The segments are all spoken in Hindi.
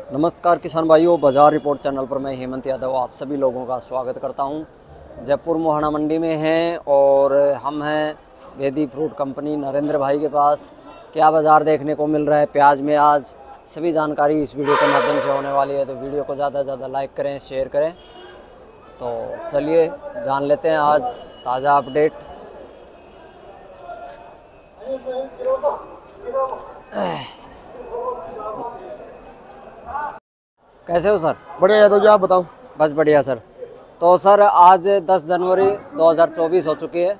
नमस्कार किसान भाइयों, बाजार रिपोर्ट चैनल पर मैं हेमंत यादव आप सभी लोगों का स्वागत करता हूं। जयपुर मोहाना मंडी में हैं और हम हैं वेदी फ्रूट कंपनी नरेंद्र भाई के पास। क्या बाज़ार देखने को मिल रहा है प्याज में आज, सभी जानकारी इस वीडियो के माध्यम से होने वाली है। तो वीडियो को ज़्यादा से ज़्यादा लाइक करें, शेयर करें। तो चलिए जान लेते हैं आज ताज़ा अपडेट। कैसे हो सर? बढ़िया है। तो जो आप बताओ। बस बढ़िया सर। तो सर आज 10 जनवरी 2024 हो चुकी है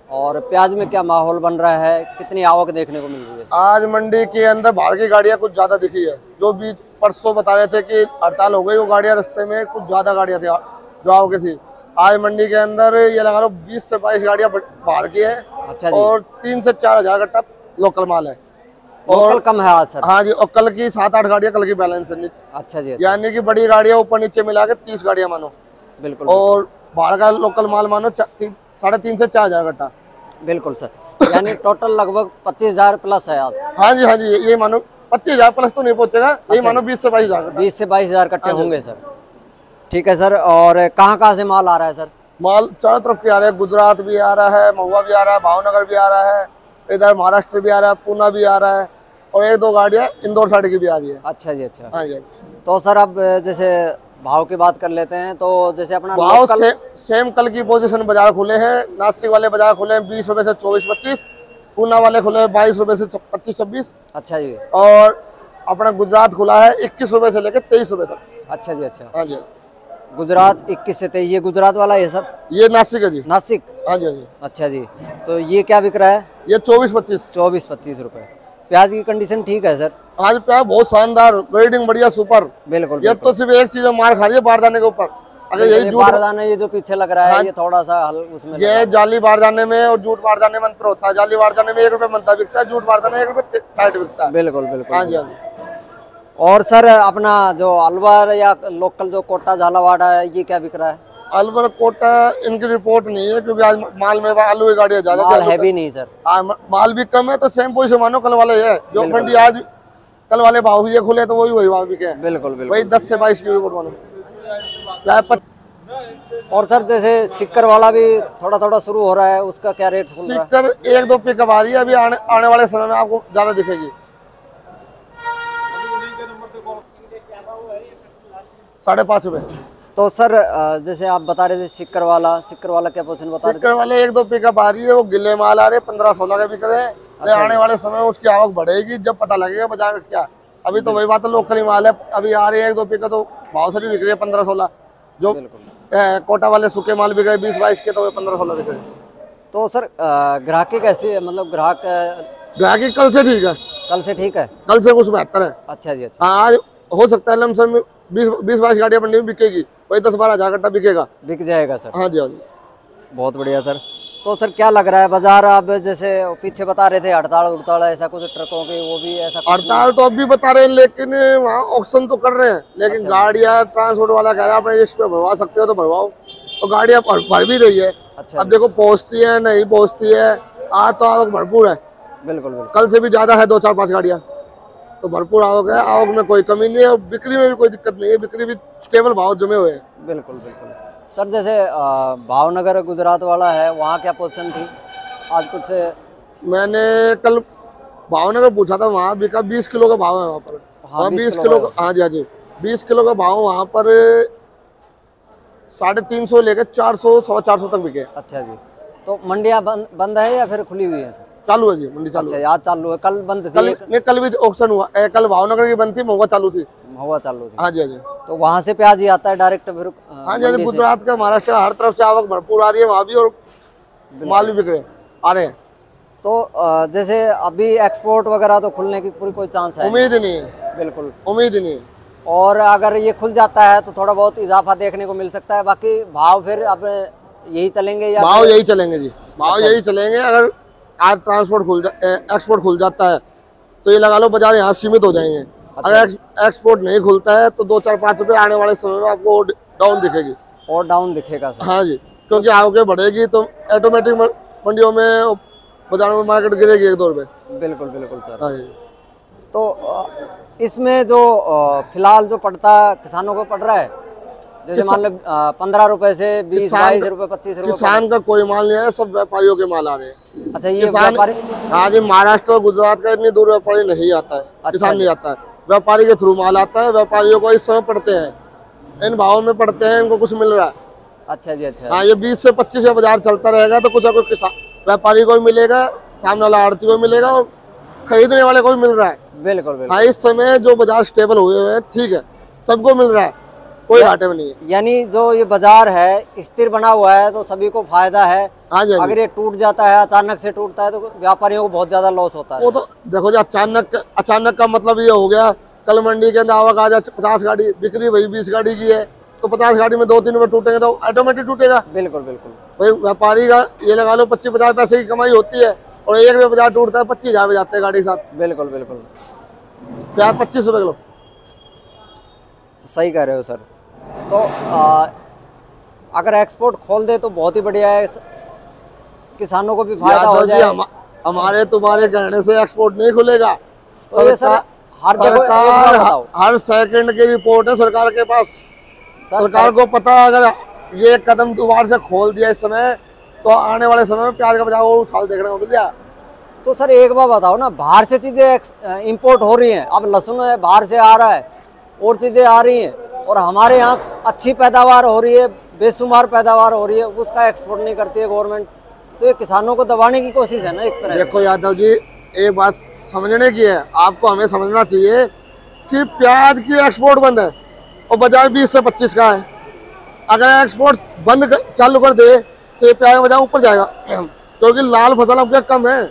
और प्याज में क्या माहौल बन रहा है, कितनी आवक देखने को मिल रही है? आज मंडी के अंदर बाहर की गाड़ियां कुछ ज्यादा दिखी है। जो बीच परसों बता रहे थे कि हड़ताल हो गई, वो गाड़ियां रास्ते में कुछ ज्यादा गाड़ियां थी जो आवक थी। आज मंडी के अंदर ये लगा लो 20 से 22 गाड़ियां बाहर की है। अच्छा जी। और 3 से 4 हजार कट्टा लोकल माल है। और कम है आज सर? हाँ जी। और कल की 7-8 गाड़ियां कल की बैलेंस है। अच्छा जी। यानी कि बड़ी गाड़ियां ऊपर नीचे मिला के 30 गाड़ियां मानो। बिल्कुल। और बाहर का लोकल माल मानो 3.5 से 4 हजार कट्टा। बिल्कुल सर। यानी टोटल लगभग 25,000 प्लस है आज। हाँ जी, हाँ जी। ये मानो 25,000 प्लस तो नहीं पहुंचेगा। यही मानो 20 से 22 हजार। 20 से 22,000 कट्टे होंगे सर। ठीक है सर। और कहाँ से माल आ रहा है सर? माल चारों तरफ के आ रहे हैं। गुजरात भी आ रहा है, महुआ भी आ रहा है, भावनगर भी आ रहा है, इधर महाराष्ट्र भी आ रहा है, पूना भी आ रहा है और 1-2 गाड़ियां इंदौर साइड की भी आ रही है। अच्छा जी। अच्छा। हाँ जी। तो सर अब जैसे भाव की बात कर लेते हैं। तो जैसे अपना भाव सेम कल की पोजीशन बाजार खुले हैं। नासिक वाले बाजार खुले हैं 20 रुपए से 24-25, पूना वाले खुले हैं 22 रुपए से 25-26। अच्छा जी। और अपना गुजरात खुला है 21 रुपए से लेकर 23 रुपए तक। अच्छा जी। अच्छा। हाँ जी। गुजरात 21 से 23, ये गुजरात वाला है सर? ये नासिक है जी। नासिक। हाँ जी, हाँ जी। अच्छा जी। तो ये क्या बिक रहा है? ये 24-25। 24-25 रुपए। प्याज की कंडीशन ठीक है सर? आज प्याज बहुत शानदार, ग्रेडिंग बढ़िया, सुपर। बिल्कुल। ये तो सिर्फ एक चीज मार खा रही है, बारदाने के ऊपर। अगर यही बारदाना ये जो पीछे लग रहा है, ये थोड़ा सा उसमें ये जाली बारदाने में और झूठ बारदाने में अंतर होता है। जाली बारदाने में 1 रुपए मनता बिकता है, झूठ बारदाने 1 रुपए टाइट बिकता है। बिल्कुल बिल्कुल। हाँ जी, हाँ जी। और सर अपना जो अलवर या लोकल जो कोटा झालावाड़ है, ये क्या बिक रहा है? अलवर कोटा इनकी रिपोर्ट नहीं है क्योंकि आज माल में आलू की गाड़ियां ज्यादा है भी नहीं सर। माल भी कम है। तो सेम पोजिशन मानो कल वाले है। जो मंडी आज कल वाले भाव ये खुले तो वही भाव बिके। बिल्कुल बिल्कुल। वही 10 से 22 की रिपोर्ट मानो। और सर जैसे सिक्कर वाला भी थोड़ा थोड़ा शुरू हो रहा है, उसका क्या रेट? सिक्कर 1-2 पिकअप आ रही है। अभी आने वाले समय में आपको ज्यादा दिखेगी। 5.5 रुपए। तो सर जैसे आप बता रहे थे सिक्कर वाला क्या पोजीशन बता रहे थे? सिक्कर वाले 1-2 पिकअप आ रही है। वो गिले माल आ रहे 15-16 के बिक रहे हैं। अच्छा। आने वाले समय में उसकी आवक बढ़ेगी जब पता लगेगा बाजार का क्या। अभी तो वही बात है, लोकल ही माल है। अभी आ रही है 1-2 पिकअप, तो भाव से भी बिक रही है 15-16। जो कोटा वाले सूखे माल बिक रहे 20-22 के, तो 15-16 बिक रहे। तो सर ग्राहकी कैसी है? मतलब ग्राहकी कल से ठीक है। कल से ठीक है? कल से कुछ बेहतर है। अच्छा जी। अच्छा। आज हो सकता है लमसम में 20-22 गाड़ियां मंडी में बिकेगी। वही 10-12 हजार कट्टा बिकेगा। बिक जाएगा सर? हाँ जी, हाँ जी। बहुत बढ़िया सर। तो सर क्या लग रहा है बाजार? अब जैसे पीछे बता रहे थे हड़ताल ऐसा कुछ ट्रकों की, वो भी ऐसा? हड़ताल तो अभी बता रहे हैं, लेकिन वहाँ ऑक्शन तो कर रहे हैं। लेकिन अच्छा। गाड़ियाँ ट्रांसपोर्ट वाला कह रहा है अपने रिस्क पे भरवा सकते हो तो भरवाओ। तो गाड़ियाँ भर भी रही है। अच्छा। अब देखो पहुँचती है नहीं पहुँचती है। आज तो आवक भरपूर है। बिल्कुल। कल से भी ज्यादा है 2-4-5 गाड़ियाँ। तो भरपूर आवक है। आवक में कोई कमी नहीं है और बिक्री में भी कोई दिक्कत नहीं है। बिक्री भी स्टेबल भाव जमे हुए हैं। बिल्कुल बिल्कुल। सर जैसे भावनगर गुजरात वाला है, वहाँ क्या पोजीशन थी आज? कुछ मैंने कल भावनगर पूछा था, वहाँ बिका 20 किलो का भाव है वहाँ पर। हाँ 20 किलो का। हाँ जी, हाँ जी। 20 किलो का भाव वहाँ पर 350 लेकर 400-450 तक बिके। अच्छा जी। तो मंडियाँ बंद है या फिर खुली हुई है सर? चालू है जी, मंडी चालू। अच्छा, आज चालू है। कल बंद थी? कल भी ऑक्शन हुआ। कल भावनगर की बंद थी, महुआ चालू थी। हाँ जी, हाँ जी। तो वहाँ से प्याज ही आता है डायरेक्ट फिर? हाँ जी, गुजरात का, महाराष्ट्र, हर तरफ से आवक भरपूर आ रही है वहाँ भी। और माल भी बिक रहे आ रहे हैं। तो जैसे अभी एक्सपोर्ट वगैरह तो खुलने की पूरी कोई चांस है? उम्मीद नहीं है। बिल्कुल उम्मीद नहीं है। और अगर ये खुल जाता है तो थोड़ा बहुत इजाफा देखने को मिल सकता है। बाकी भाव फिर अब यही चलेंगे या? भाव यही चलेंगे जी, भाव यही चलेंगे। अगर आज ट्रांसपोर्ट एक्सपोर्ट खुल जाता है तो ये लगा लो बाजार यहाँ सीमित हो जाएंगे। अच्छा। अगर एक्सपोर्ट नहीं खुलता है तो 2-4-5 रुपए आने वाले समय में आपको डाउन दिखेगी। और डाउन दिखेगा सर? हाँ जी, क्योंकि आवक बढ़ेगी तो ऑटोमेटिक मंडियों में, बाजारों में मार्केट गिरेगी 1-2 रुपए। बिल्कुल बिल्कुल सर। हाँ जी। तो इसमें जो फिलहाल जो पड़ता किसानों को पड़ रहा है, जैसे मान लो 15 रुपए से 20, 22 रुपए, 25 रुपए। किसान का कोई माल नहीं है, सब व्यापारियों के माल आ रहे हैं। अच्छा, ये व्यापारी? हाँ जी, महाराष्ट्र और गुजरात का इतनी दूर व्यापारी नहीं आता है। अच्छा, किसान नहीं आता है, व्यापारी के थ्रू माल आता है। व्यापारियों को इस समय पड़ते हैं, इन भावों में पड़ते हैं, इनको कुछ मिल रहा है। अच्छा जी, अच्छा। हाँ, ये 20 से 25 का बाजार चलता रहेगा तो कुछ ना कुछ किसान व्यापारी को भी मिलेगा, सामने वाला आड़ती को मिलेगा और खरीदने वाले को भी मिल रहा है। बिल्कुल बिल्कुल। हाँ, इस समय जो बाजार स्टेबल हुए हैं, ठीक है, सबको मिल रहा है, कोई घाटे में नहीं है। यानी जो ये बाजार है स्थिर बना हुआ है तो सभी को फायदा है। हाँ जी, अगर ये टूट जाता है, अचानक से टूटता है, तो व्यापारियों को बहुत ज्यादा लॉस होता है। वो तो देखो जी, अचानक का मतलब ये हो गया, कल मंडी के अंदर आवक आ जाए 50 गाड़ी, बिक्री वही 20 गाड़ी की है, तो 50 गाड़ी में 2-3 में टूटेंगे तो ऑटोमेटिक टूटेगा। बिल्कुल बिल्कुल। भाई व्यापारी का ये लगा लो 25-50 पैसे की कमाई होती है और एक में बाजार टूटता है 25,000 में जाते हैं गाड़ी के साथ। बिल्कुल बिल्कुल। प्याज 25 रुपए किलो। सही कह रहे हो सर। तो अगर एक्सपोर्ट खोल दे तो बहुत ही बढ़िया है, किसानों को भी फायदा हो जाए। हमारे तुम्हारे कहने से एक्सपोर्ट नहीं खुलेगा। तो सरकार हर सेकंड की रिपोर्ट है सरकार के पास। सरकार को पता है अगर ये कदम दोबारा से खोल दिया इस समय तो आने वाले समय में प्याज का बाजार और उछाल देखने को मिल जाए। तो सर एक बार बताओ ना, बाहर से चीजें इंपोर्ट हो रही हैं, अब लहसुन है बाहर से आ रहा है और चीजें आ रही हैं, और हमारे यहाँ अच्छी पैदावार हो रही है, बेशुमार पैदावार हो रही है, उसका एक्सपोर्ट नहीं करती है गवर्नमेंट। तो ये किसानों को दबाने की कोशिश है ना एक तरह। देखो यादव जी, एक बात समझने की है, आपको हमें समझना चाहिए कि प्याज की एक्सपोर्ट बंद है और बाजार 20 से 25 का है। अगर एक्सपोर्ट बंद चालू कर दे तो ये प्याज का बाजार ऊपर जाएगा, क्योंकि लाल फसल अब कम है।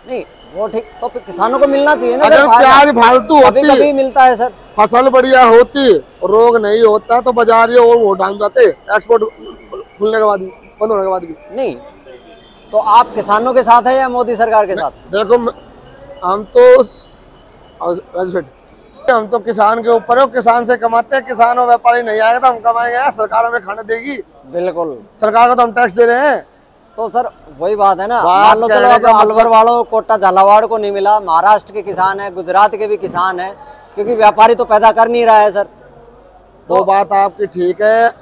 नहीं वो ठीक, तो किसानों को मिलना चाहिए ना। अगर प्याज फालतू होती, कभी मिलता है सर, फसल बढ़िया होती, रोग नहीं होता तो बाजार ये और वो डाल जाते एक्सपोर्ट खुलने के बाद भी, बंद होने के बाद भी। नहीं तो आप किसानों के साथ है या मोदी सरकार के साथ? देखो हम तो किसान के ऊपर है, किसान से कमाते हैं। किसान और व्यापारी नहीं आएगा तो हम कमाएंगे, सरकार हमें खाने देगी। बिल्कुल, सरकार को तो हम टैक्स दे रहे हैं। तो सर वही बात है ना, मान लो चलो अब अलवर वालों कोटा झालावाड़ को नहीं मिला, महाराष्ट्र के किसान है, गुजरात के भी किसान है, क्योंकि व्यापारी तो पैदा कर नहीं रहा है सर। तो बात आपकी ठीक है,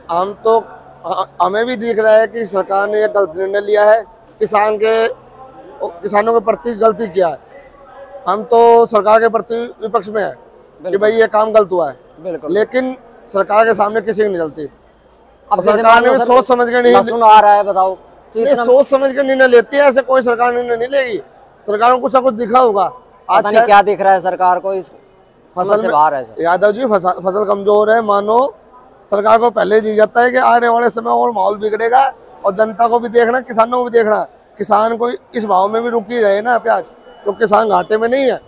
हमें भी दिख रहा है कि सरकार ने एक गलत निर्णय लिया है, किसानों के प्रति गलती किया है। हम तो सरकार के प्रति विपक्ष में है कि भाई ये काम गलत हुआ है, बिल्कुल, लेकिन सरकार के सामने किसी की नहीं चलती। अब सरकार ने सोच समझ के नहीं, लहसुन आ रहा है बताओ, सोच समझ के निर्णय लेती है, ऐसे कोई सरकार निर्णय नहीं लेगी। सरकार को कुछ ना कुछ दिखा होगा, पता नहीं क्या दिख रहा है सरकार को, इस फसल से बाहर है। यादव जी, फसल कमजोर है, मानो सरकार को पहले दी जाता है कि आने वाले समय और माहौल बिगड़ेगा और जनता को भी देखना, किसानों को भी देखना। किसान को इस भाव में भी रुकी रहे ना प्याज, तो किसान घाटे में नहीं है।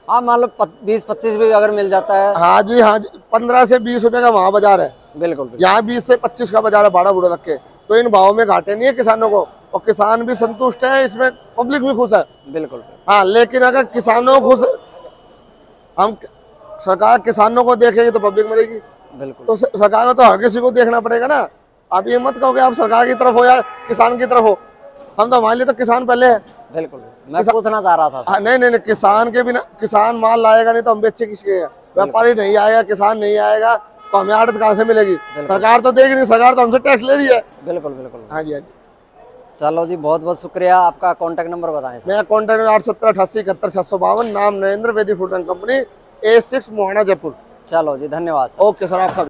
हाँ, मान लो 20-25 भी अगर मिल जाता है। हाँ जी, 15 से 20 रुपए का वहाँ बाजार है। बिल्कुल, यहाँ 20 से 25 का बाजार है, भाड़ा बूढ़ा रख के। तो इन भावों में घाटे नहीं है किसानों को, और किसान भी संतुष्ट है, इसमें पब्लिक भी खुश है। बिल्कुल। हाँ, लेकिन अगर किसानों खुश, हम सरकार किसानों को देखेगी तो पब्लिक मरेगी। बिल्कुल, तो सरकार को तो हर किसी को देखना पड़ेगा ना। आप ये मत कहो कि आप सरकार की तरफ हो या किसान की तरफ हो, हम तो हमारे लिए तो किसान पहले है। बिल्कुल, मैं पूछना चाह रहा था। नहीं, किसान के बिना, किसान माल लाएगा नहीं तो हम बेचे किसके? व्यापारी नहीं आएगा, किसान नहीं आएगा तो हमें आड़त कहाँ से मिलेगी? सरकार तो देगी नहीं, सरकार तो हमसे टैक्स ले रही है। बिल्कुल बिल्कुल। हाँ जी, हाँ जी। चलो जी, बहुत बहुत शुक्रिया। आपका कॉन्टैक्ट नंबर बताएं। मेरा कॉन्टैक्ट 817-88-71-652, नाम नरेंद्र, वेदी food and company, A6 Mohana, Jaipur. चलो जी, धन्यवाद। ओके सर, आपका